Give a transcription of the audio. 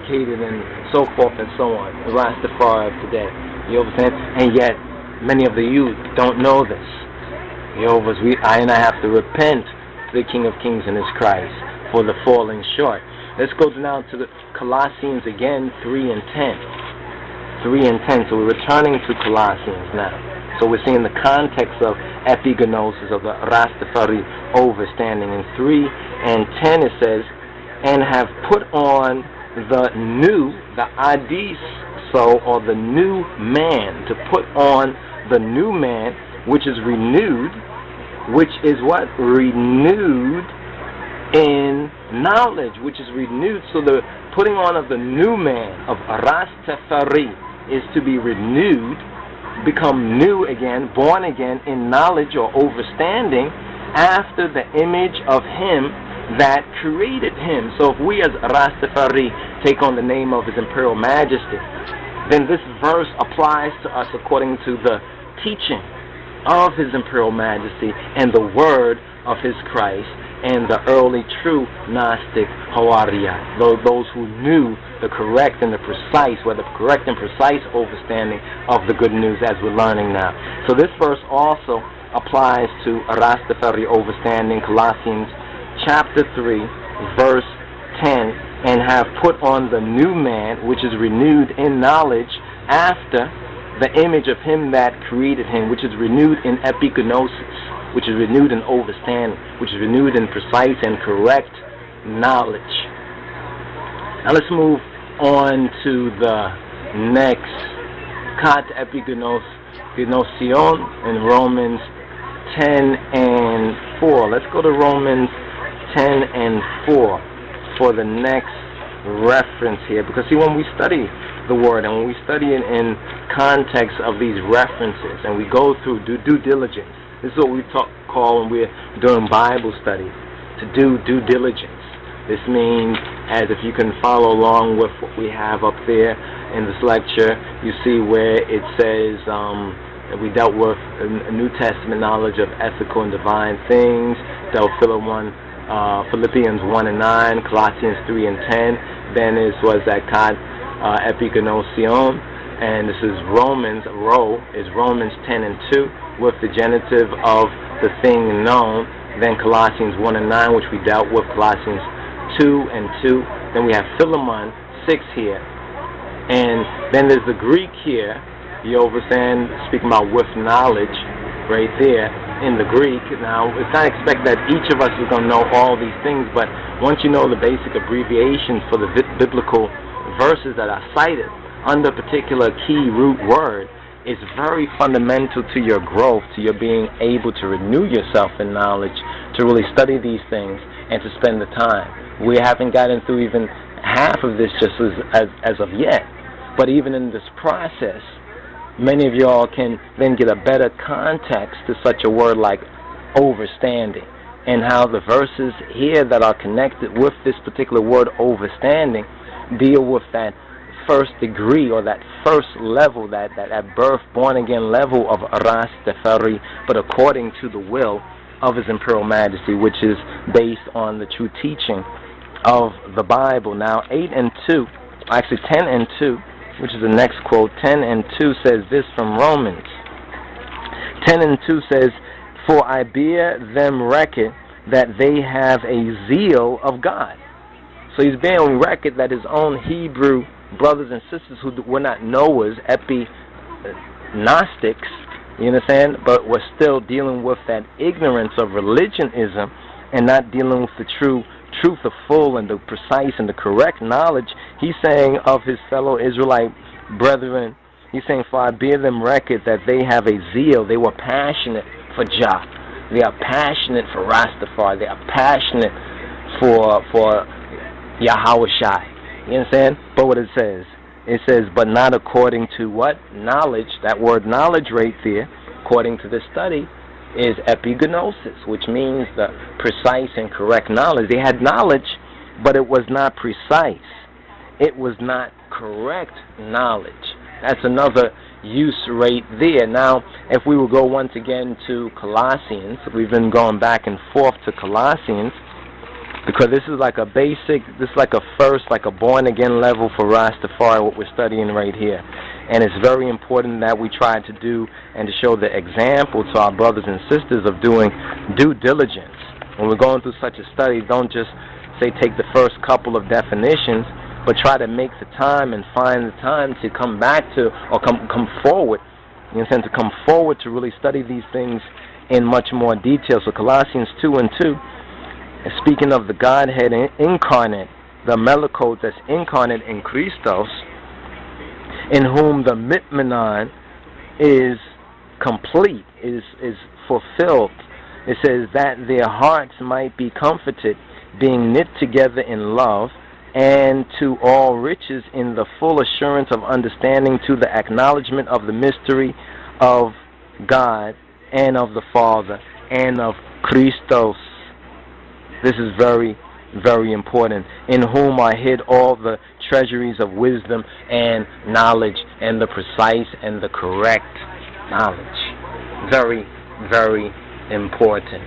educated and so forth and so on, the Rastafari of today. You understand? And yet, many of the youth don't know this. I have to repent to the King of Kings and His Christ for the falling short. Let's go now to the Colossians again, 3 and 10. 3 and 10. So we're returning to Colossians now. So we're seeing the context of epigenosis, of the Rastafari overstanding. In 3 and 10 it says, and have put on the adis, or the new man, to put on the new man, which is renewed, which is what? Renewed in knowledge, which is renewed. So the putting on of the new man, of Rastafari, is to be renewed, become new again, born again in knowledge or overstanding after the image of Him that created him. So if we as Rastafari take on the name of His Imperial Majesty, then this verse applies to us according to the teaching of His Imperial Majesty and the word of His Christ and the early true Gnostic Hawaria, those who knew the correct and the precise, correct and precise overstanding of the good news, as we're learning now. So this verse also applies to Rastafari overstanding, Colossians chapter 3, verse 10, and have put on the new man, which is renewed in knowledge after the image of Him that created him, which is renewed in epigenosis, which is renewed in overstanding, which is renewed in precise and correct knowledge. Now let's move on to the next kat epigenosion in Romans 10 and 4. Let's go to Romans 10 and 4 for the next reference here, because see, when we study the word and when we study it in context of these references and we go through due diligence, this is what we call when we're doing Bible study, to do due diligence. This means, as if you can follow along with what we have up there in this lecture, you see where it says that we dealt with a New Testament knowledge of ethical and divine things, dealt Philippians 1 and 9, Colossians 3 and 10. Then this was that kat epigenosion, and this is Romans 10 and 2 with the genitive of the thing known. Then Colossians 1 and 9, which we dealt with, Colossians 2 and 2. Then we have Philemon 6 here, and then there's the Greek here. You understand, speaking about with knowledge, right there in the Greek. Now, it's not expected that each of us is going to know all these things, but once you know the basic abbreviations for the biblical verses that are cited under a particular key root word, it's very fundamental to your growth, to your being able to renew yourself in knowledge, to really study these things and to spend the time. We haven't gotten through even half of this just as of yet, but even in this process, many of y'all can then get a better context to such a word like overstanding, and how the verses here that are connected with this particular word overstanding deal with that first degree, or that first level, that birth, born again level of Rastafari, but according to the will of His Imperial Majesty, which is based on the true teaching of the Bible. Now 10 and 2, which is the next quote. 10 and 2 says this from Romans. 10 and 2 says, for I bear them record that they have a zeal of God. So he's bearing record that his own Hebrew brothers and sisters who were not Noah's, Gnostics, you understand, but were still dealing with that ignorance of religionism and not dealing with the truth, the full and the precise and the correct knowledge. He's saying of his fellow Israelite brethren, he's saying, for I bear them record that they have a zeal. They were passionate for Jah. They are passionate for Rastafari. They are passionate for Yahweh Shai. You understand? But what it says, but not according to what? Knowledge. That word knowledge right there, according to this study, is epigenosis, which means the precise and correct knowledge. They had knowledge, but it was not precise. It was not correct knowledge. That's another use right there. Now, if we will go once again to Colossians, we've been going back and forth to Colossians, because this is like a basic, this is like a first, like a born-again level for Rastafari, what we're studying right here. And it's very important that we try to do and to show the example to our brothers and sisters of doing due diligence. When we're going through such a study, don't just say take the first couple of definitions, but try to make the time and find the time to come back to, or come forward, you know, to come forward to really study these things in much more detail. So Colossians 2:2, speaking of the Godhead incarnate, the Melekot that's incarnate in Christos, in whom the Mitmenon is complete, is fulfilled. It says that their hearts might be comforted, being knit together in love, and to all riches in the full assurance of understanding, to the acknowledgement of the mystery of God and of the Father and of Christos. This is very, very important. In whom are hid all the treasuries of wisdom and knowledge, and the precise and the correct knowledge. Very, very important.